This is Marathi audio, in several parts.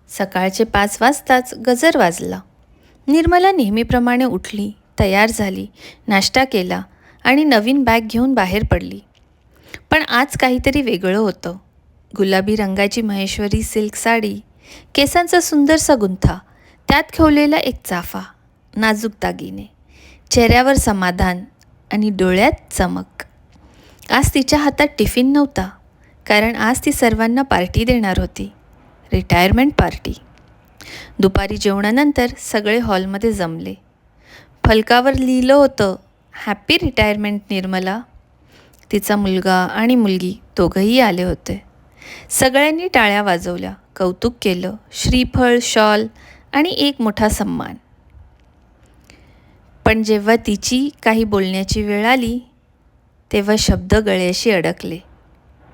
सकाळचे 5 वाजताच गजर वाजला. निर्मला नेहमीप्रमाणे उठली, तयार झाली, नाश्ता केला आणि नवीन बॅग घेऊन बाहेर पडली. पण आज काहीतरी वेगळं होतं. गुलाबी रंगाची महेश्वरी सिल्क साडी, केसांचा सुंदरसा गुंथा, त्यात खवलेला एक चाफा, नाजूक दागिने, चेहऱ्यावर समाधान आणि डोळ्यात चमक. आज तिच्या हातात टिफिन नव्हता, कारण आज ती सर्वांना पार्टी देणार होती. Retirement party. दुपारी जेवणानंतर सगळे हॉलमध्ये जमले. फलकावर लिहिलं होतं, हॅपी रिटायरमेंट निर्मला. तिचा मुलगा आणि मुलगी दोघंही आले होते. सगळ्यांनी टाळ्या वाजवल्या, कौतुक केलं, श्रीफळ, शॉल आणि एक मोठा सन्मान. पण जेव्हा तिची काही बोलण्याची वेळ आली, तेव्हा शब्द गळ्याशी अडकले,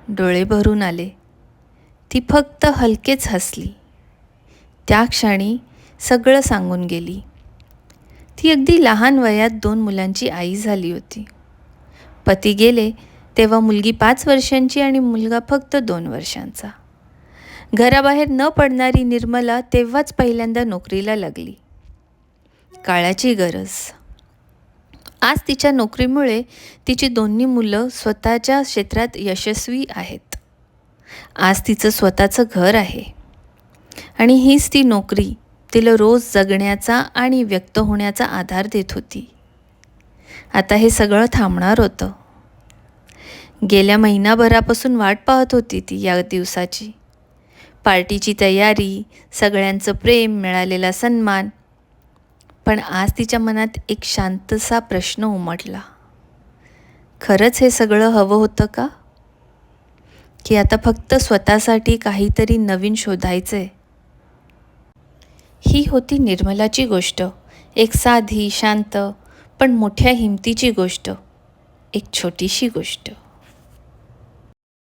डोळे भरून आले. ती फक्त हलकेच हसली. त्या क्षणी सगळं सांगून गेली. ती अगदी लहान वयात 2 मुलांची आई झाली होती. पती गेले तेव्हा मुलगी 5 वर्षांची आणि मुलगा फक्त 2 वर्षांचा. घराबाहेर न पडणारी निर्मला तेव्हाच पहिल्यांदा नोकरीला लागली. काळाची गरज. आज तिच्या नोकरीमुळे तिची दोन्ही मुलं स्वतःच्या क्षेत्रात यशस्वी आहेत. आज तिचं स्वतःचं घर आहे आणि हीच ती नोकरी तिला रोज जगण्याचा आणि व्यक्त होण्याचा आधार देत होती. आता हे सगळं थांबणार होतं. गेल्या महिनाभरापासून वाट पाहत होती ती या दिवसाची. पार्टीची तयारी, सगळ्यांचं प्रेम, मिळालेला सन्मान. पण आज तिच्या मनात एक शांतसा प्रश्न उमटला. खरंच हे सगळं हवं होतं का? की आता फक्त स्वतःसाठी काहीतरी नवीन शोधायचंय? ही होती निर्मलाची गोष्ट. एक साधी, शांत पण मोठ्या हिमतीची गोष्ट. एक छोटीशी गोष्ट.